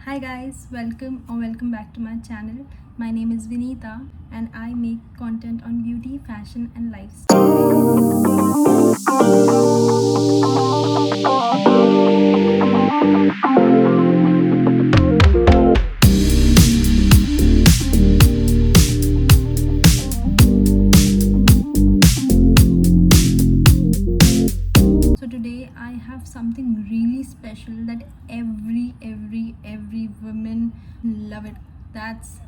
Hi guys, welcome back to my channel. My name is Vinita and I make content on beauty, fashion and lifestyle. So today I have something really special that every woman love it. That's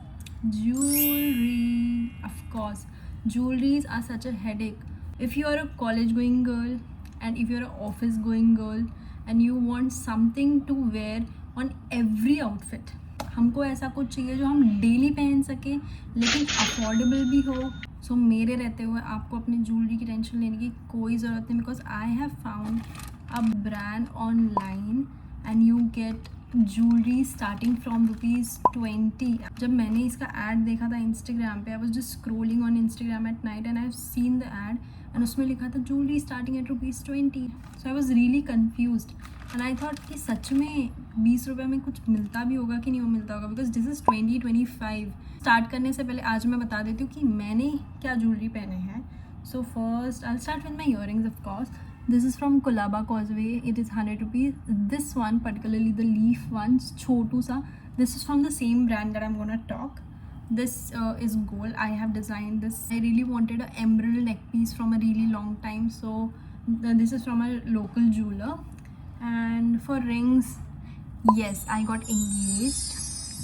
jewelry. Of course, jewelries are such a headache. If you are a college going girl and if you're an office going girl and you want something to wear on every outfit, हमको ऐसा कुछ चाहिए जो हम daily पहन सके लेकिन affordable भी हो. सो मेरे रहते हुए आपको अपनी ज्वेलरी की टेंशन लेने की कोई ज़रूरत नहीं, because I have found a brand online and you get jewellery starting from ₹20. जब मैंने इसका ऐड देखा था इंस्टाग्राम पे, I was just scrolling on Instagram at night and I have seen the add and उसमें लिखा था jewellery starting at ₹20. So I was really confused and I thought कि सच में 20 रुपये में कुछ मिलता भी होगा कि नहीं मिलता होगा, बिकॉज दिस इज़ 2025. स्टार्ट करने से पहले आज मैं बता देती हूँ कि मैंने क्या ज्वेलरी पहने हैं. So first I start with my earrings. Of course this is from Colaba Causeway. It is ₹100. This one particularly the leaf one, छोटू सा, this is from the same brand that I'm gonna talk. This is gold. I have designed this. I really wanted an emerald neck piece from a really long time, so this is from a local jeweler. And for rings, yes, I got engaged,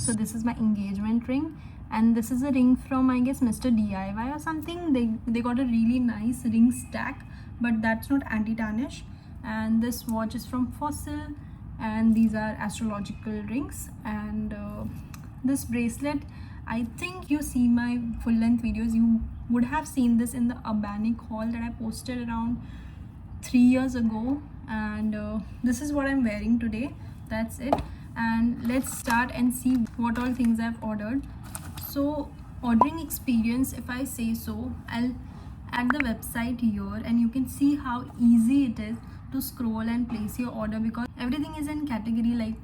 so this is my engagement ring, and this is a ring from, I guess, Mr. DIY or something. They got a really nice ring stack, but that's not anti-tarnish. And this watch is from Fossil, and these are astrological rings. And this bracelet, I think you see my full length videos, you would have seen this in the Urbanic haul that I posted around 3 years ago. And this is what I'm wearing today. That's it. And let's start and see what all things I've ordered. So ordering experience, if I say so, I'll add the website here and you can see how easy it is to scroll and place your order, because everything is in category like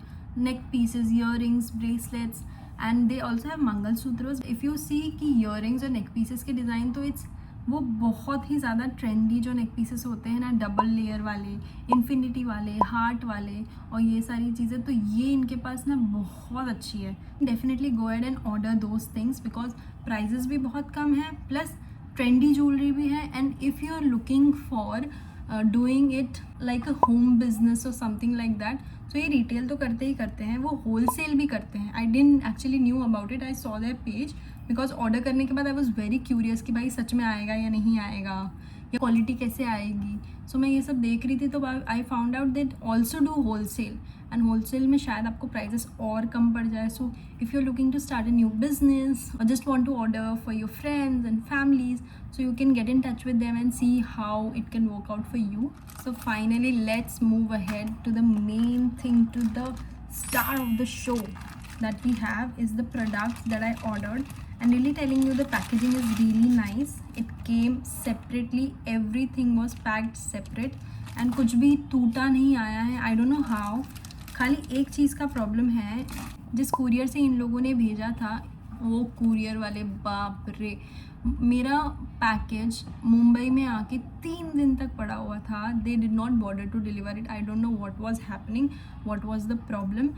neck pieces, earrings, bracelets, and they also have mangal sutras. If you see कि earrings और neck pieces के design, तो it's वो बहुत ही ज़्यादा trendy जो नेक pieces होते हैं ना, डबल लेयर वाले, इन्फिनिटी वाले, हार्ट वाले और ये सारी चीज़ें, तो ये इनके पास ना बहुत अच्छी है. Definitely go ahead and order those things, because prices भी बहुत कम है, प्लस ट्रेंडी ज्वेलरी भी है. And if you are looking for doing it like a home business और समथिंग लाइक दैट, तो ये रिटेल तो करते ही करते हैं, वो होल सेल भी करते हैं. I didn't actually knew about it, I saw their page, because order करने के बाद आई वॉज वेरी क्यूरियस कि भाई सच में आएगा या नहीं आएगा, या क्वालिटी कैसे आएगी. सो मैं ये सब देख रही थी, तो I found out that also do wholesale, and wholesale में शायद आपको प्राइजेस और कम पड़ जाए. So if you are looking to start a new business और just want to order for your friends and families, so you can get in touch with them and see how it can work out for you. So finally, let's move ahead to the main thing, to the star of the show that we have is the products that I ordered. And really telling you, the packaging is really nice. It came separately, everything was packed separate, and कुछ भी टूटा नहीं आया है. I don't know how. खाली एक चीज़ का problem है, जिस कुरियर से इन लोगों ने भेजा था, वो कुरियर वाले बाप रे, मेरा पैकेज मुंबई में आके 3 दिन तक पड़ा हुआ था. They did not bother to deliver it. I don't know what was happening, what was the problem.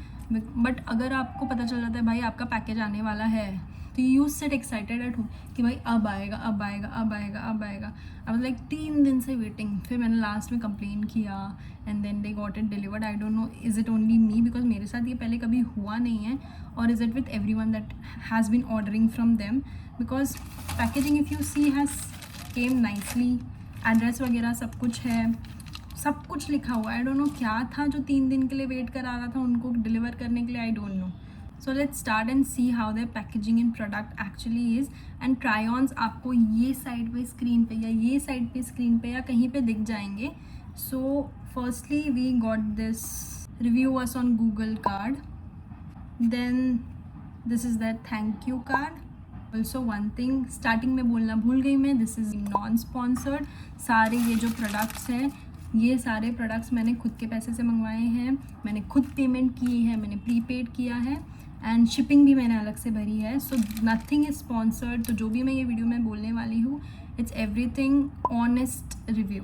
But अगर आपको पता चल जाता है भाई आपका पैकेज आने वाला है, तो you set excited at home कि भाई अब आएगा अब आएगा अब आएगा अब आएगा. आई वाज लाइक 3 दिन से वेटिंग. फिर मैंने लास्ट में कंप्लेन किया and then they got it delivered. I don't know is it only me, because मेरे साथ ये पहले कभी हुआ नहीं है, और is it with every one that has been ordering from them, because packaging if you see has came nicely. Address वगैरह सब कुछ है, सब कुछ लिखा हुआ है. आई डोंट नो क्या था जो 3 दिन के लिए वेट करा रहा था उनको डिलीवर करने के लिए. I don't know. So let's start and see how their packaging in product actually is. And try ons आपको ये साइड पे स्क्रीन पे या ये साइड पे स्क्रीन पे या कहीं पे दिख जाएंगे. So firstly we got this review us on Google card, then this is that thank you card. Also one thing starting में बोलना भूल गई मैं, दिस इज़ नॉन स्पॉन्सर्ड. सारे ये जो प्रोडक्ट्स हैं ये सारे प्रोडक्ट्स मैंने खुद के पैसे से मंगवाए हैं, मैंने खुद पेमेंट की है, मैंने प्रीपेड किया है एंड शिपिंग भी मैंने अलग से भरी है. So nothing is sponsored. तो जो भी मैं ये वीडियो में बोलने वाली हूँ, it's everything honest review.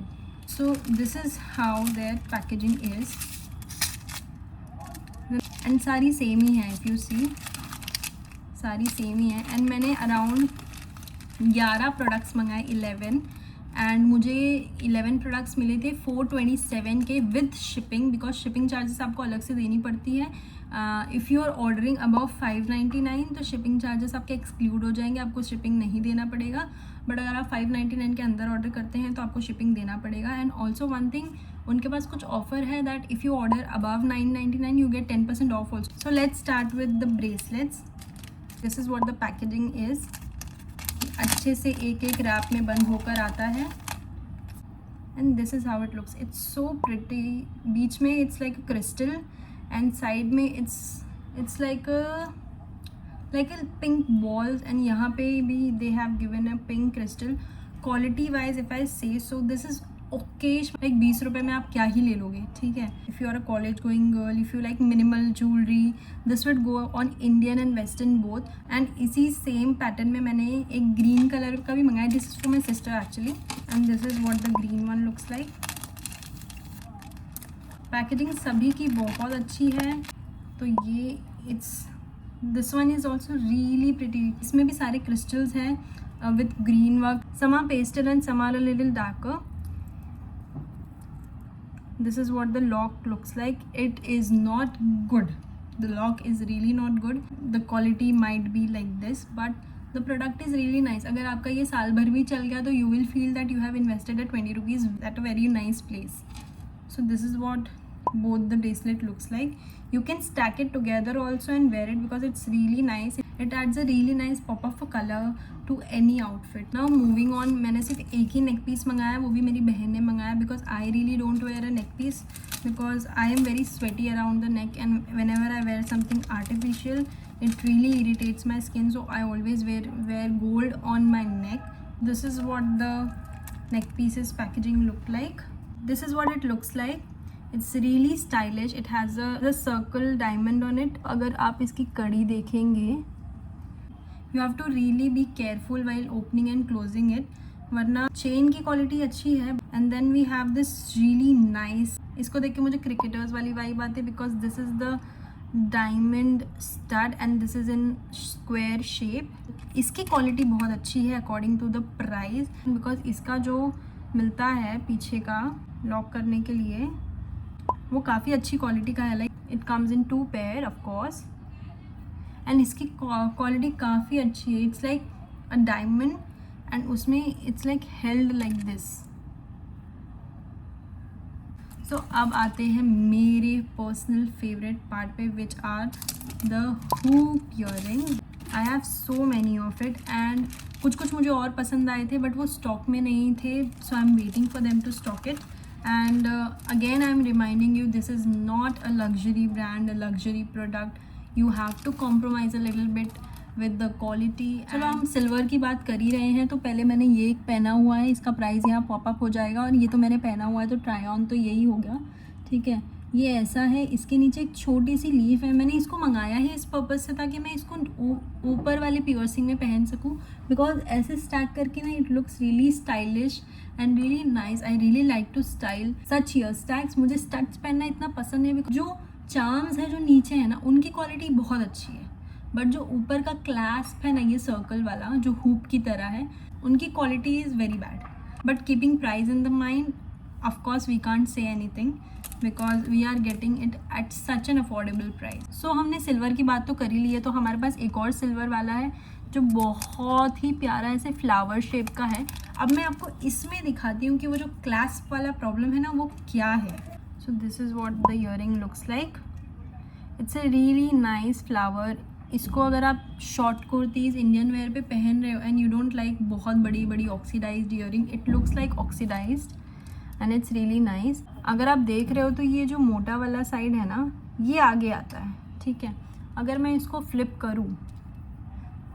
So this is how their packaging is and सारी सेम ही है. इफ़ यू सी, सारी सेम ही है. एंड मैंने अराउंड 11 प्रोडक्ट्स मंगाए, 11, एंड मुझे 11 प्रोडक्ट्स मिले थे 427 के with shipping, because shipping charges आपको अलग से देनी पड़ती है. If you are ordering above 599 तो शिपिंग चार्जेस आपके एक्सक्लूड हो जाएंगे, आपको शिपिंग नहीं देना पड़ेगा. बट अगर आप 599 के अंदर ऑर्डर करते हैं तो आपको शिपिंग देना पड़ेगा. एंड ऑल्सो वन थिंग, उनके पास कुछ ऑफर है that if you order above 999 you get 10% of also. So let's start with the bracelets. This is what the packaging is. अच्छे से एक एक रैप में बंद होकर आता है. And this is how it looks. It's so pretty. बीच में it's like a crystal and side में it's like a pink balls. And यहाँ पे भी they have given a pink crystal. Quality wise if I say so this is okayish. Like 20 रुपये में आप क्या ही ले लोगे, ठीक है. If you are a college going girl, if you like minimal jewellery, this would go on Indian and western both. And इसी same pattern में मैंने एक ग्रीन कलर का भी मंगाया. This is for my sister actually. And this is what the green one looks like. Packaging सभी की बहुत अच्छी है. तो ये this one is also really pretty. इसमें भी सारे क्रिस्टल्स हैं with green work. Some are pastel and some are a little darker. This is what the lock looks like. It is not good. The lock is really not good. The quality might be like this, but the product is really nice. अगर आपका ये साल भर भी चल गया तो you will feel that you have invested at 20 rupees at a very nice place. So this is what both the bracelet looks like. You can stack it together also and wear it because it's really nice. It adds a really nice pop of a color to any outfit. Now moving on, मैंने सिर्फ एक ही neck piece मंगाया, वो भी मेरी बहन ने मंगाया because I really don't wear a neck piece because I am very sweaty around the neck and whenever I wear something artificial it really irritates my skin, so I always wear gold on my neck. This is what the neck pieces packaging look like. This is what it looks like. It's really stylish. It has a circle diamond on it. अगर आप इसकी कड़ी देखेंगे, you have to really be careful while opening and closing it, वरना chain की quality अच्छी है. And then we have this really nice. इसको देख के मुझे क्रिकेटर्स वाली वाइब आती है because this is the diamond stud and this is in square shape. इसकी क्वालिटी बहुत अच्छी है according to the price, because इसका जो मिलता है पीछे का लॉक करने के लिए वो काफ़ी अच्छी क्वालिटी का है. Like it comes in 2 pair of course and इसकी क्वालिटी काफ़ी अच्छी है. It's like a diamond and उसमें it's like held like this. So अब आते हैं मेरे पर्सनल फेवरेट पार्ट पे, which are the hook earring. I have so many of it and कुछ मुझे और पसंद आए थे बट वो स्टॉक में नहीं थे, so I am waiting for them to stock it. And again I am reminding you, this is not a luxury brand, a luxury product. You have to compromise a little bit with the quality. चलो हम silver की बात कर ही रहे हैं तो पहले मैंने ये एक पहना हुआ है, इसका प्राइस यहाँ पॉपअप हो जाएगा. और ये तो मैंने पहना हुआ है तो ट्राई ऑन तो यही हो गया, ठीक है. ये ऐसा है, इसके नीचे एक छोटी सी लीफ है. मैंने इसको मंगाया ही इस पर्पज़ से ताकि मैं इसको ऊपर वाले पियर्सिंग में पहन सकूँ, बिकॉज ऐसे स्टैक करके ना it looks really stylish and really nice. I really like to style such ear stacks. मुझे स्टड्स पहनना इतना पसंद है बिकॉज जो चार्म्स है जो नीचे है ना उनकी क्वालिटी बहुत अच्छी है, बट जो ऊपर का क्लैस्प है ना ये सर्कल वाला जो हुप की तरह है उनकी quality is very bad. But keeping price in the mind, of course we can't say anything because we are getting it at such an affordable price. So हमने सिल्वर की बात तो कर ही ली है, तो हमारे पास एक और सिल्वर वाला है जो बहुत ही प्यारा ऐसे फ्लावर शेप का है. अब मैं आपको इसमें दिखाती हूँ कि वो जो क्लैस्प वाला प्रॉब्लम है ना वो क्या है. So this is what the earring looks like. It's a really nice flower. इसको अगर आप शॉर्ट कुर्तीज़ इंडियन वेयर पे पहन रहे हो एंड यू डोंट लाइक बहुत बड़ी बड़ी oxidised earring, it looks like oxidised and it's really nice. अगर आप देख रहे हो तो ये जो मोटा वाला साइड है ना ये आगे आता है, ठीक है. अगर मैं इसको फ्लिप करूँ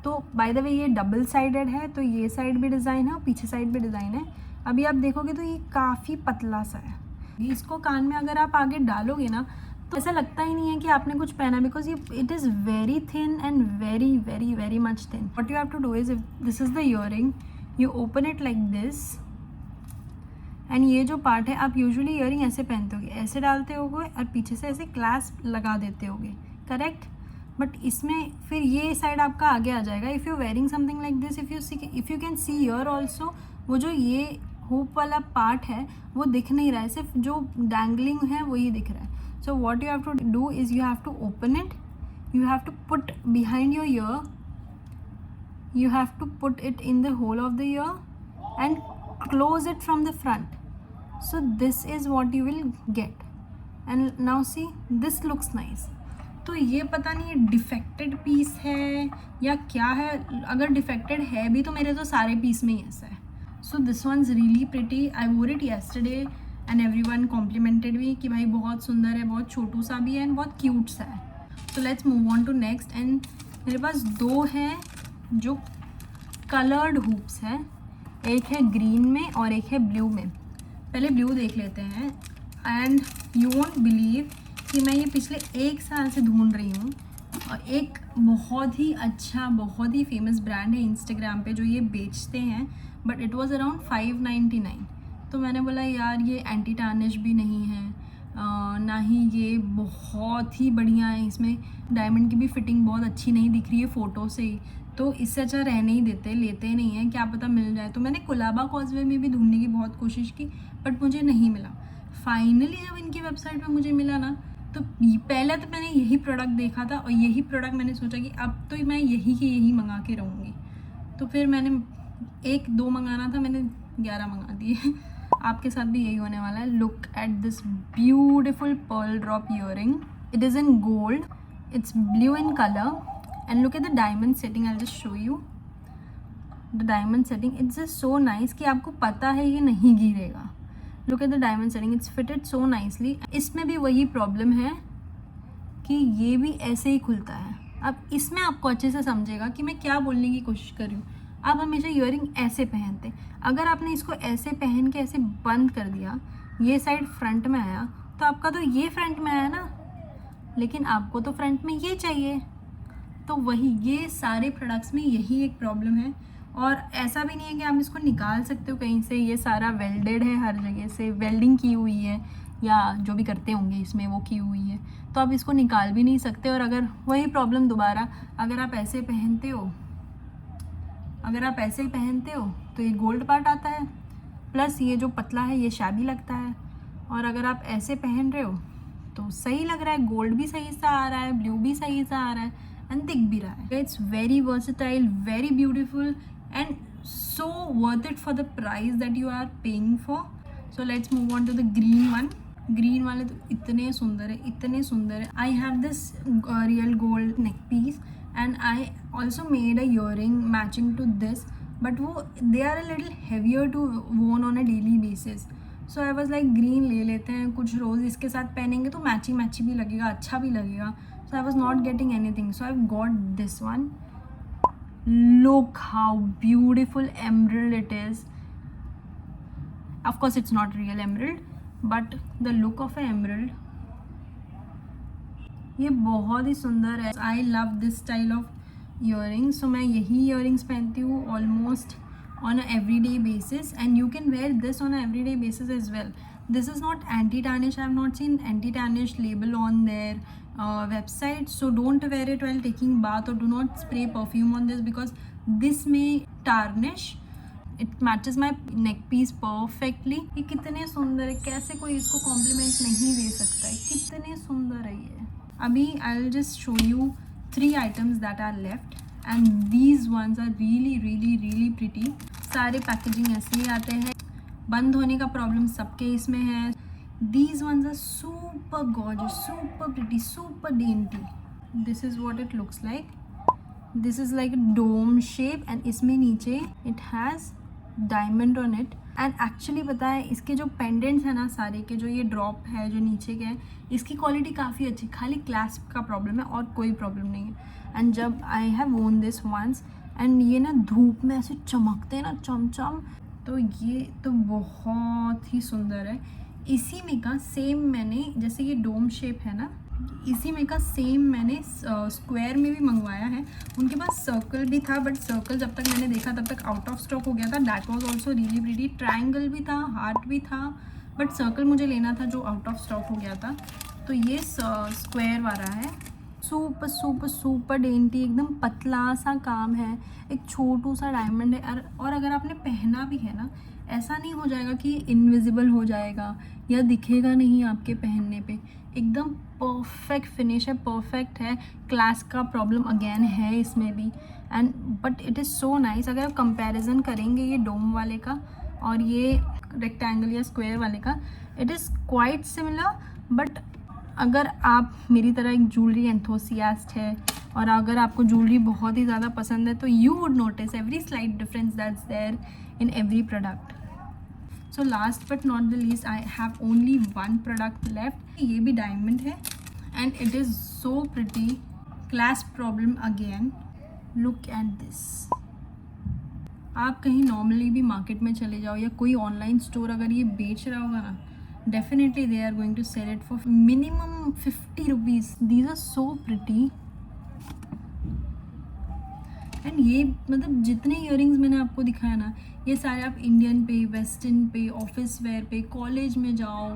तो बाय द वे ये डबल साइडेड है, तो ये साइड भी डिज़ाइन है और पीछे साइड भी डिज़ाइन है. अभी आप देखोगे तो ये काफ़ी पतला सा है. इसको कान में अगर आप आगे डालोगे ना तो ऐसा लगता ही नहीं है कि आपने कुछ पहना, बिकॉज ये it is very thin and very very very much thin. What you have to do is, if this is the earring, you open it like this, and ये जो पार्ट है आप यूजुअली ईयरिंग ऐसे पहनते होगे, ऐसे डालते होगे और पीछे से ऐसे क्लैस्प लगा देते होगे, करेक्ट. बट इसमें फिर ये साइड आपका आगे आ जाएगा. If you wearing something like this, if you can see year also, वो जो ये हुप वाला पार्ट है वो दिख नहीं रहा है, सिर्फ जो डैंगलिंग है वही दिख रहा है. So what you have to do is you have to open it, you have to put behind your ear, you have to put it in the hole of the ear and close it from the front. So this is what you will get, and now see, this looks nice. तो ये पता नहीं defected piece है या क्या है. अगर defected है भी तो मेरे तो सारे पीस में ही ऐसा है. So this one is really pretty. I wore it yesterday and everyone complimented me कि भाई बहुत सुंदर है, बहुत छोटू सा भी है एंड बहुत क्यूट सा है. तो let's move on to next. And मेरे पास दो हैं जो कलर्ड हुप्स हैं, एक है ग्रीन में और एक है ब्लू में. पहले ब्लू देख लेते हैं. एंड यू वोंट बिलीव कि मैं ये पिछले 1 साल से ढूंढ रही हूँ, और एक बहुत ही अच्छा बहुत ही फेमस ब्रांड है इंस्टाग्राम पे जो ये बेचते हैं, बट इट वाज अराउंड 599. तो मैंने बोला यार ये एंटी टार्निश भी नहीं है, ना ही ये बहुत ही बढ़िया है, इसमें डायमंड की भी फिटिंग बहुत अच्छी नहीं दिख रही है फ़ोटो से ही, तो इससे अच्छा रहने ही देते, लेते ही नहीं है, क्या पता मिल जाए. तो मैंने कोलाबा कॉजवे में भी ढूंढने की बहुत कोशिश की बट मुझे नहीं मिला. फाइनली जब इनकी वेबसाइट पे मुझे मिला ना, तो पहले तो मैंने यही प्रोडक्ट देखा था और यही प्रोडक्ट मैंने सोचा कि अब तो मैं यही की यही मंगा के रहूँगी. तो फिर मैंने 1-2 मंगाना था, मैंने 11 मंगा दिए. आपके साथ भी यही होने वाला है. Look at this beautiful pearl drop earring. It is in gold, it's blue in colour, and look at the diamond setting. I just show you the diamond setting. It's just so nice कि आपको पता है ये नहीं गिरेगा. Look at the diamond setting, it's fitted so nicely. इसमें भी वही प्रॉब्लम है कि ये भी ऐसे ही खुलता है. अब इसमें आपको अच्छे से समझेगा कि मैं क्या बोलने की कोशिश कर रही हूँ. आप हमेशा ईयरिंग ऐसे पहनते, अगर आपने इसको ऐसे पहन के ऐसे बंद कर दिया, ये साइड फ्रंट में आया, तो आपका तो ये फ्रंट में आया ना, लेकिन आपको तो फ्रंट में ये चाहिए. तो वही ये सारे प्रोडक्ट्स में यही एक प्रॉब्लम है. और ऐसा भी नहीं है कि आप इसको निकाल सकते हो कहीं से, ये सारा वेल्डेड है, हर जगह से वेल्डिंग की हुई है, या जो भी करते होंगे इसमें वो की हुई है, तो आप इसको निकाल भी नहीं सकते. और अगर वही प्रॉब्लम दोबारा, अगर आप ऐसे पहनते हो तो ये गोल्ड पार्ट आता है, प्लस ये जो पतला है ये शैबी लगता है. और अगर आप ऐसे पहन रहे हो तो सही लग रहा है, गोल्ड भी सही सा आ रहा है, ब्लू भी सही सा आ रहा है एंड दिख भी रहा है. It's very versatile, very beautiful and so worth it for the price that you are paying for. So let's move on to the green one. Green वाले तो इतने सुंदर है, इतने सुंदर है. I have this real gold neck piece and I also made a earring matching to this, but they are a little heavier to worn on a daily basis. So I was like green ले लेते हैं, कुछ रोज़ इसके साथ पहनेंगे तो मैची भी लगेगा, अच्छा भी लगेगा. So I was not getting anything, so I've got this one. Look how beautiful emerald it is. Of course it's not real emerald, but the look of an emerald, ये बहुत ही सुंदर है. I love this style of earrings. So मैं यही earrings पहनती हूँ almost on a everyday basis, and you can wear this on a everyday basis as well. This is not anti tarnish. I have not seen anti tarnish label on their website, so don't wear it while taking bath, or do not spray perfume on this because this may tarnish. It matches my neck piece perfectly. ये कितने सुंदर है, कैसे कोई इसको complement नहीं दे सकता है, कितने सुंदर है ये. अभी I will just show you 3 items that are left, and these ones are really really really pretty. सारे पैकेजिंग ऐसे ही आते हैं, बंद होने का प्रॉब्लम सबके इसमें है. These ones are super gorgeous, super pretty, super dainty. This is what it looks like. This is like a dome shape, and इसमें नीचे it has diamond on it. And actually पता है इसके जो पेंडेंट्स हैं ना सारे के, जो ये ड्रॉप है जो नीचे के हैं, इसकी क्वालिटी काफ़ी अच्छी, खाली क्लैस्प का प्रॉब्लम है और कोई प्रॉब्लम नहीं है. एंड जब आई हैव वोन दिस वंस, एंड ये ना धूप में ऐसे चमकते हैं ना चमचम, तो ये तो बहुत ही सुंदर है. इसी में का सेम मैंने, जैसे ये डोम शेप है ना, इसी में का सेम मैंने स्क्वायर में भी मंगवाया है। उनके पास सर्कल भी था, बट सर्कल जब तक मैंने देखा तब तक आउट ऑफ स्टॉक हो गया था। That was also really pretty. Triangle भी था, हार्ट भी था, बट सर्कल मुझे लेना था जो आउट ऑफ स्टॉक हो गया था। तो ये स्क्वायर वाला है, सुपर सुपर सुपर डेंटी, एकदम पतला सा काम है, एक छोटू सा डायमंड है। और अगर आपने पहना भी है ना, ऐसा नहीं हो जाएगा कि इनविजिबल हो जाएगा या दिखेगा नहीं आपके पहनने पे। एकदम परफेक्ट फिनिश है, परफेक्ट है। क्लास का प्रॉब्लम अगेन है इसमें भी, and but it is so nice. अगर आप कंपैरिजन करेंगे ये डोम वाले का और ये रेक्टेंगल या स्क्वायर वाले का, it is quite similar. But अगर आप मेरी तरह एक ज्वेलरी एंथुसियास्ट है और अगर आपको ज्वेलरी बहुत ही ज़्यादा पसंद है, तो you would notice every slight difference that's there in every product. So last but not the least, I have only one product left. ये भी diamond है and it is so pretty. Class problem again. Look at this. आप कहीं normally भी market में चले जाओ या कोई ऑनलाइन स्टोर अगर ये बेच रहा होगा ना, definitely they are going to sell it for minimum 50 rupees. These are so pretty. And ये मतलब जितने इयरिंग्स मैंने आपको दिखाया ना, ये सारे आप इंडियन पे, वेस्टर्न पे, ऑफिस वेयर पे, कॉलेज में जाओ,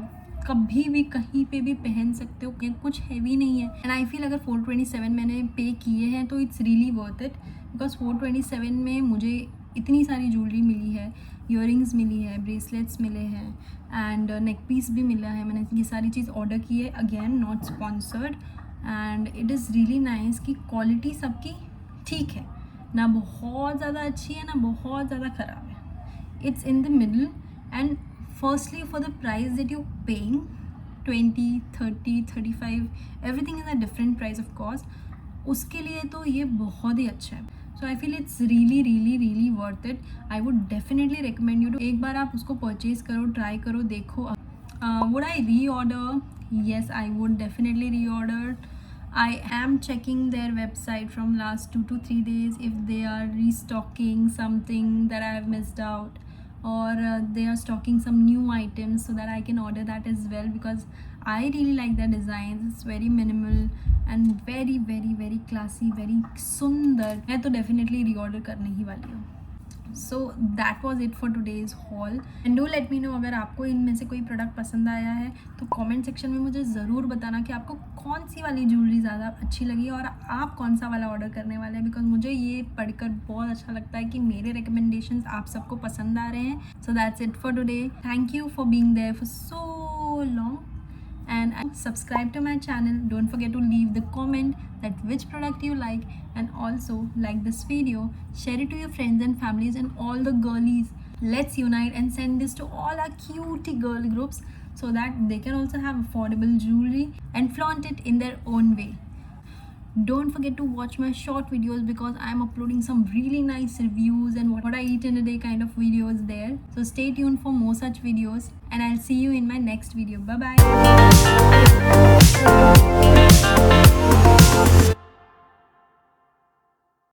कभी भी कहीं पे भी पहन सकते हो. ये कुछ हैवी नहीं है. एंड आई फील अगर 427 मैंने पे किए हैं तो it's really worth it, because 427 में मुझे इतनी सारी ज्वेलरी मिली है, इयरिंग्स मिली है, ब्रेसलेट्स मिले हैं एंड नेक पीस भी मिला है. मैंने ये सारी चीज़ ऑर्डर की है, again not sponsored. And it is really nice कि क्वालिटी सबकी ठीक है, ना बहुत ज़्यादा अच्छी है ना बहुत ज़्यादा ख़राब है. It's in the middle. And firstly for the price that you paying 20, 30, 35, everything is a different price of cost. उसके लिए तो ये बहुत ही अच्छा है. So I feel it's really really really worth it. I would definitely recommend you to एक बार आप उसको परचेज़ करो, ट्राई करो, देखो. वुड आई री order? Yes, I would definitely री order. I am checking their website from last 2 to 3 days if they are restocking something that I have missed out, or they are stocking some new items so that I can order that as well, because I really like their designs. It's very minimal and very very very classy, very सुंदर. मैं तो definitely reorder करने ही वाली हूँ. So that was it for today's hall. And do let me know अगर आपको इनमें से कोई प्रोडक्ट पसंद आया है तो कमेंट सेक्शन में मुझे ज़रूर बताना कि आपको कौन सी वाली ज्वेलरी ज़्यादा अच्छी लगी और आप कौन सा वाला ऑर्डर करने वाले हैं. बिकॉज मुझे ये पढ़कर बहुत अच्छा लगता है कि मेरे रिकमेंडेशंस आप सबको पसंद आ रहे हैं. So that's it for today. Thank you for being there for so long. And subscribe to my channel. Don't forget to leave the comment that which product you like, and also like this video, share it to your friends and families and all the girlies. Let's unite and send this to all our cutie girl groups so that they can also have affordable jewelry and flaunt it in their own way. Don't forget to watch my short videos because I am uploading some really nice reviews and what I eat in a day kind of videos there. So stay tuned for more such videos, and I'll see you in my next video. Bye bye.